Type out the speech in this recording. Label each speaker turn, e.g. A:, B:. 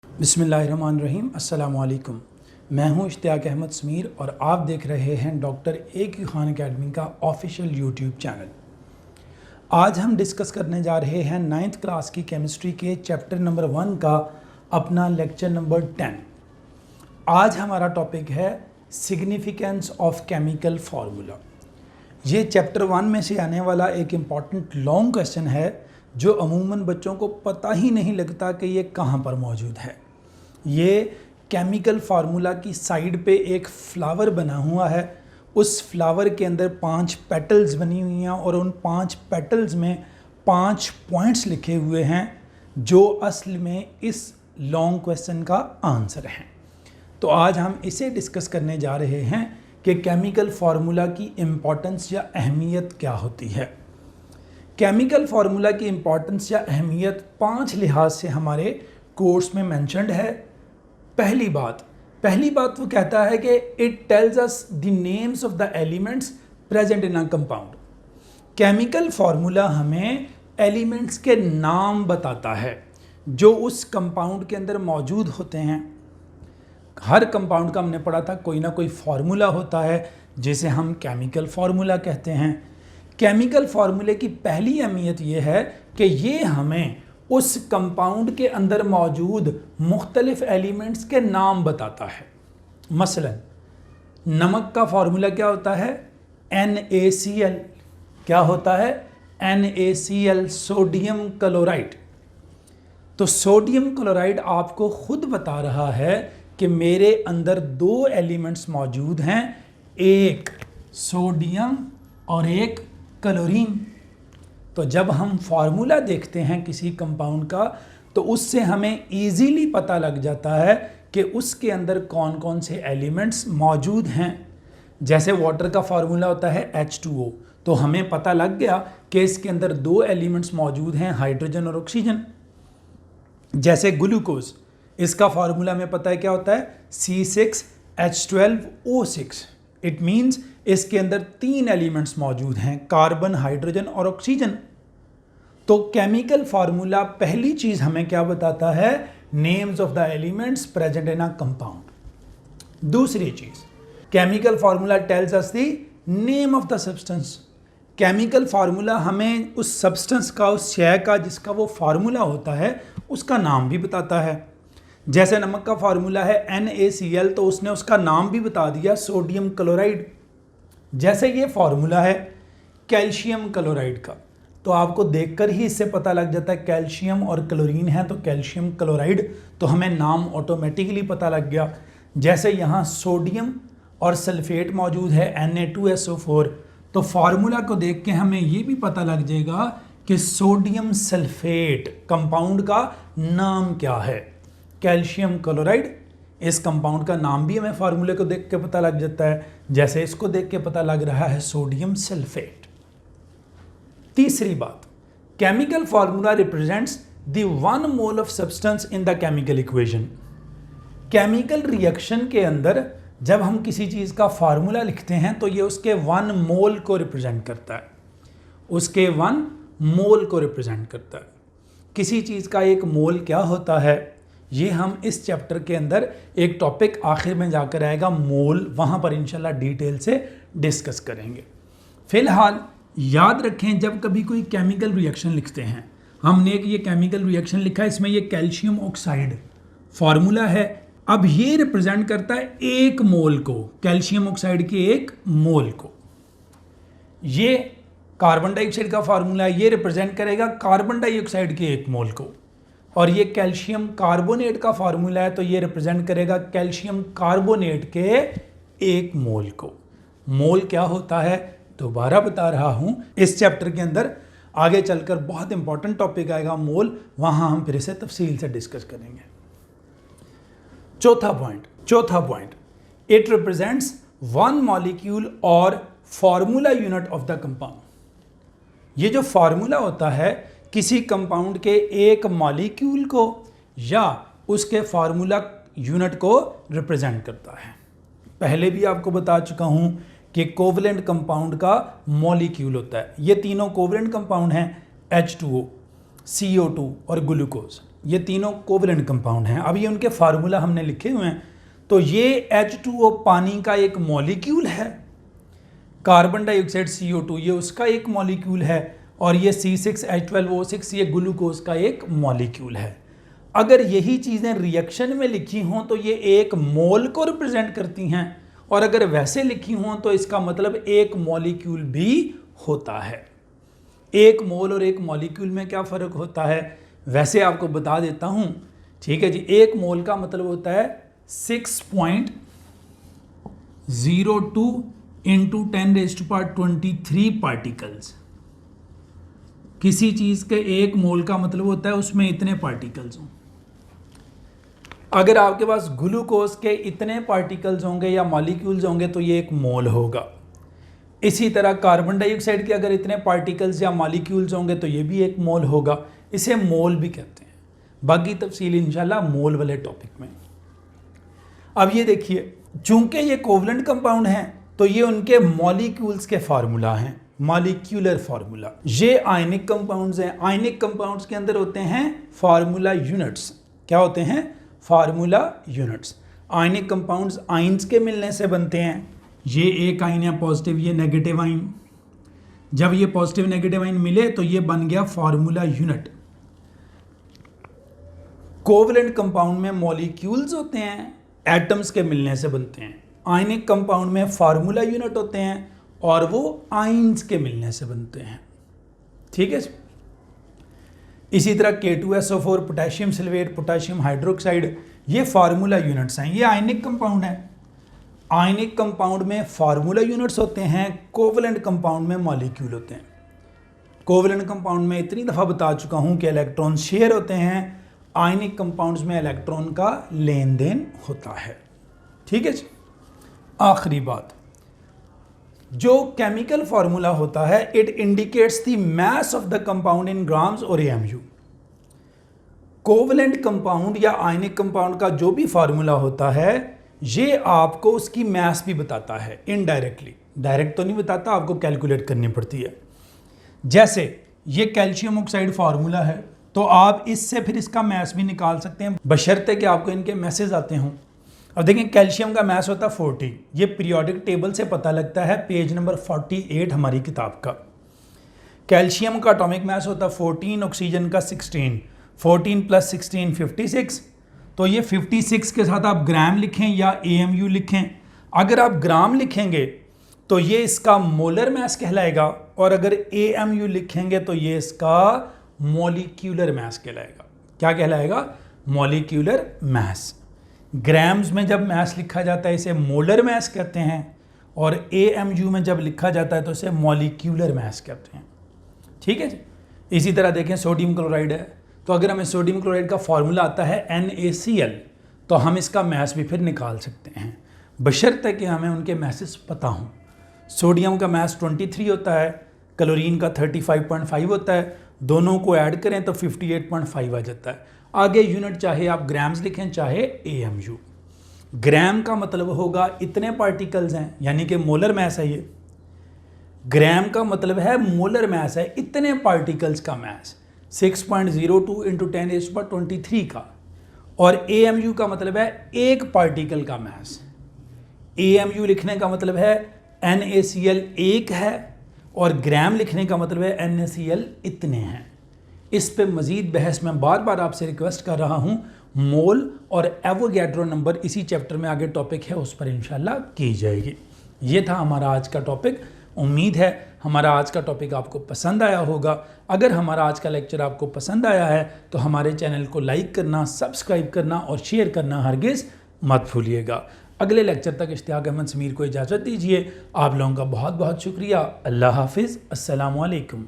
A: बिस्मिल्लाहिर्रहमानिर्रहीम। अस्सलाम वालेकुम। मैं हूं इश्तियाक अहमद समीर और आप देख रहे हैं डॉक्टर ए.क्यू. खान अकेडमी का ऑफिशियल यूट्यूब चैनल। आज हम डिस्कस करने जा रहे हैं 9th क्लास की केमिस्ट्री के चैप्टर नंबर 1 का अपना लेक्चर नंबर 10। आज हमारा टॉपिक है सिग्निफिकेंस ऑफ केमिकल फार्मूला। ये चैप्टर 1 में से आने वाला एक इम्पॉर्टेंट लॉन्ग क्वेश्चन है जो अमूमन बच्चों को पता ही नहीं लगता कि ये कहाँ पर मौजूद है। ये केमिकल फार्मूला की साइड पे एक फ्लावर बना हुआ है, उस फ्लावर के अंदर 5 पेटल्स बनी हुई हैं और उन 5 पेटल्स में 5 पॉइंट्स लिखे हुए हैं जो असल में इस लॉन्ग क्वेश्चन का आंसर है। तो आज हम इसे डिस्कस करने जा रहे हैं कि केमिकल फार्मूला की इम्पॉर्टेंस या अहमियत क्या होती है। केमिकल फार्मूला की इम्पॉर्टेंस या अहमियत 5 लिहाज से हमारे कोर्स में मेंशन्ड है। पहली बात वो कहता है कि it tells us the names of the elements present in a compound. Chemical formula हमें एलिमेंट्स के नाम बताता है जो उस कंपाउंड के अंदर मौजूद होते हैं। हर कंपाउंड का हमने पढ़ा था कोई ना कोई फार्मूला होता है जिसे हम केमिकल फार्मूला कहते हैं। केमिकल फार्मूले की पहली अहमियत ये है कि ये हमें उस कंपाउंड के अंदर मौजूद मुख्तलिफ एलिमेंट्स के नाम बताता है। मसलन नमक का फार्मूला क्या होता है? NaCl। क्या होता है? NaCl, sodium chloride. तो सोडियम क्लोराइड आपको खुद बता रहा है कि मेरे अंदर 2 एलिमेंट्स मौजूद हैं, एक सोडियम और एक क्लोरीन। तो जब हम फार्मूला देखते हैं किसी कंपाउंड का तो उससे हमें इजीली पता लग जाता है कि उसके अंदर कौन कौन से एलिमेंट्स मौजूद हैं। जैसे वाटर का फार्मूला होता है H2O, तो हमें पता लग गया कि इसके अंदर 2 एलिमेंट्स मौजूद हैं, हाइड्रोजन और ऑक्सीजन। जैसे ग्लूकोज, इसका फार्मूला में पता है क्या होता है? C6H12O6। इट मीन्स इसके अंदर 3 एलिमेंट्स मौजूद हैं, कार्बन, हाइड्रोजन और ऑक्सीजन। तो केमिकल फार्मूला पहली चीज हमें क्या बताता है? Names of the elements present in a compound. दूसरी चीज, chemical formula tells us the name of the substance. Chemical formula हमें उस सब्सटेंस का, उस शय का जिसका वो फार्मूला होता है, उसका नाम भी बताता है। जैसे नमक का फार्मूला है NaCl, तो उसने उसका नाम भी बता दिया, सोडियम क्लोराइड। जैसे ये फार्मूला है कैल्शियम क्लोराइड का, तो आपको देखकर ही इससे पता लग जाता है कैल्शियम और क्लोरीन है तो कैल्शियम क्लोराइड, तो हमें नाम ऑटोमेटिकली पता लग गया। जैसे यहाँ सोडियम और सल्फेट मौजूद है Na2SO4, तो फार्मूला को देख के हमें ये भी पता लग जाएगा कि सोडियम सल्फेट कंपाउंड का नाम क्या है, कैल्शियम क्लोराइड। इस कंपाउंड का नाम भी हमें फार्मूले को देख के पता लग जाता है, जैसे इसको देख के पता लग रहा है सोडियम सल्फेट। तीसरी बात, chemical formula represents the 1 mole of substance in the chemical equation. Chemical reaction के अंदर जब हम किसी चीज का फार्मूला लिखते हैं तो ये उसके 1 मोल को रिप्रेजेंट करता है, उसके 1 मोल को रिप्रेजेंट करता है। किसी चीज का एक मोल क्या होता है, ये हम इस चैप्टर के अंदर एक टॉपिक आखिर में जाकर आएगा मोल, वहाँ पर इंशाल्लाह डिटेल से डिस्कस करेंगे। फिलहाल याद रखें, जब कभी कोई केमिकल रिएक्शन लिखते हैं, हमने ये केमिकल रिएक्शन लिखा है, इसमें ये कैल्शियम ऑक्साइड फार्मूला है। अब ये रिप्रेजेंट करता है 1 मोल को, कैल्शियम ऑक्साइड के 1 मोल को। ये कार्बन डाइऑक्साइड का फार्मूला है, ये रिप्रेजेंट करेगा कार्बन डाइऑक्साइड के 1 मोल को। और ये कैल्शियम कार्बोनेट का फार्मूला है, तो ये रिप्रेजेंट करेगा कैल्शियम कार्बोनेट के 1 मोल को। मोल क्या होता है दोबारा बता रहा हूं, इस चैप्टर के अंदर आगे चलकर बहुत इंपॉर्टेंट टॉपिक आएगा मोल, वहां हम फिर से तफसील से डिस्कस करेंगे। चौथा पॉइंट, इट रिप्रेजेंट्स 1 मॉलिक्यूल और formula unit of the compound. ये जो फार्मूला होता है किसी कंपाउंड के एक मॉलिक्यूल को या उसके फार्मूला यूनिट को रिप्रेजेंट करता है। पहले भी आपको बता चुका हूं कि कोवलेंट कंपाउंड का मॉलिक्यूल होता है। ये तीनों कोवलेंट कंपाउंड हैं, H2O, CO2 और ग्लूकोज। ये तीनों कोवलेंट कंपाउंड हैं। अब ये उनके फार्मूला हमने लिखे हुए हैं। तो ये H2O पानी का एक मॉलिक्यूल है, कार्बन डाइऑक्साइड CO2 ये उसका एक मॉलिक्यूल है, और ये C6H12O6 ये ग्लूकोज का एक मॉलिक्यूल है। अगर यही चीज़ें रिएक्शन में लिखी हों तो ये एक मोल को रिप्रेजेंट करती हैं, और अगर वैसे लिखी हों तो इसका मतलब एक मॉलिक्यूल भी होता है। एक मोल और एक मॉलिक्यूल में क्या फ़र्क होता है वैसे आपको बता देता हूँ, ठीक है जी। एक मोल का मतलब होता है 6.02 इंटू 10⁻23 पार्टिकल्स। किसी चीज़ के एक मोल का मतलब होता है उसमें इतने पार्टिकल्स हों। अगर आपके पास ग्लूकोज के इतने पार्टिकल्स होंगे या मॉलिक्यूल्स होंगे तो ये एक मोल होगा। इसी तरह कार्बन डाइऑक्साइड के अगर इतने पार्टिकल्स या मॉलिक्यूल्स होंगे तो ये भी एक मोल होगा। इसे मोल भी कहते हैं। बाकी तफसील इंशाल्लाह मोल वाले टॉपिक में। अब ये देखिए, चूंकि ये कोवलेंट कंपाउंड हैं तो ये उनके मॉलिक्यूल्स के फार्मूला हैं, मॉलिक्यूलर फार्मूला। ये आयनिक कंपाउंड्स हैं। आयनिक कंपाउंड्स के अंदर होते हैं फार्मूला यूनिट्स। क्या होते हैं? Formula units. Ionic compounds ions के मिलने से बनते हैं। ये एक आइन है पॉजिटिव, ये नेगेटिव आइन। जब ये पॉजिटिव नेगेटिव आइन मिले तो ये बन गया फार्मूला यूनिट। कोवलेंट कंपाउंड में मॉलिक्यूल्स होते हैं, एटम्स के मिलने से बनते हैं। आयनिक कंपाउंड में फार्मूला यूनिट होते हैं और वो आइंस के मिलने से बनते हैं। ठीक है। इसी तरह K2SO4, potassium sulphate, potassium hydroxide, ये फार्मूला यूनिट्स हैं। ये आयनिक कंपाउंड है। आयनिक कंपाउंड में फार्मूला यूनिट्स होते हैं, कोवलेंट कंपाउंड में मॉलिक्यूल होते हैं। कोवलेंट कंपाउंड में इतनी दफ़ा बता चुका हूं कि इलेक्ट्रॉन शेयर होते हैं, आयनिक कंपाउंड्स में इलेक्ट्रॉन का लेन देन होता है। ठीक है जी। आखिरी बात, जो केमिकल फार्मूला होता है, it indicates the mass of the compound in grams और AMU। कोवलेंट कंपाउंड या आयनिक कंपाउंड का जो भी फार्मूला होता है ये आपको उसकी मास भी बताता है इनडायरेक्टली। डायरेक्ट तो नहीं बताता, आपको कैलकुलेट करनी पड़ती है। जैसे ये कैल्शियम ऑक्साइड फार्मूला है तो आप इससे फिर इसका मास भी निकाल सकते हैं, बशर्ते कि आपको इनके मैसेज आते हों। अब देखें, कैल्शियम का मास होता है 40। ये पीरियोडिक टेबल से पता लगता है, पेज नंबर 48 हमारी किताब का। कैल्शियम का एटॉमिक मास होता है 14, ऑक्सीजन का 16। 14 + 16 56। तो ये 56 के साथ आप ग्राम लिखें या AMU लिखें। अगर आप ग्राम लिखेंगे तो ये इसका मोलर मास कहलाएगा, और अगर AMU लिखेंगे तो ये इसका मॉलिक्यूलर मास कहलाएगा। क्या कहलाएगा? Molecular mass. ग्राम्स में जब मास लिखा जाता है इसे मोलर मास कहते हैं, और AMU में जब लिखा जाता है तो इसे मॉलिक्यूलर मास कहते हैं। ठीक है जी। इसी तरह देखें, सोडियम क्लोराइड है, तो अगर हमें सोडियम क्लोराइड का फार्मूला आता है NaCl तो हम इसका मास भी फिर निकाल सकते हैं, बशर्ते कि हमें उनके मासेस पता हों। सोडियम का मास 23 होता है, क्लोरीन का 35.5 होता है। दोनों को ऐड करें तो 58.5 आ जाता है। आगे यूनिट चाहे आप ग्राम्स लिखें चाहे AMU। ग्राम का मतलब होगा इतने पार्टिकल्स हैं, यानी कि मोलर मास है ये। ग्राम का मतलब है मोलर मास है, इतने पार्टिकल्स का मास 6.02 इंटू 10⁻23 का। और AMU का मतलब है एक पार्टिकल का मास। AMU लिखने का मतलब है NaCl एक है, और ग्राम लिखने का मतलब है NaCl इतने हैं। इस पे मज़ीद बहस मैं बार बार आपसे रिक्वेस्ट कर रहा हूँ। मोल और एवोगैड्रो नंबर इसी चैप्टर में आगे टॉपिक है, उस पर इंशाल्लाह की जाएगी। ये था हमारा आज का टॉपिक। उम्मीद है हमारा आज का टॉपिक आपको पसंद आया होगा। अगर हमारा आज का लेक्चर आपको पसंद आया है तो हमारे चैनल को लाइक करना, सब्सक्राइब करना और शेयर करना हरगिज़ मत भूलिएगा। अगले लेक्चर तक इश्तियाक अहमद समीर को इजाज़त दीजिए। आप लोगों का बहुत बहुत शुक्रिया। अल्लाह हाफिज़। अस्सलामु अलैकुम।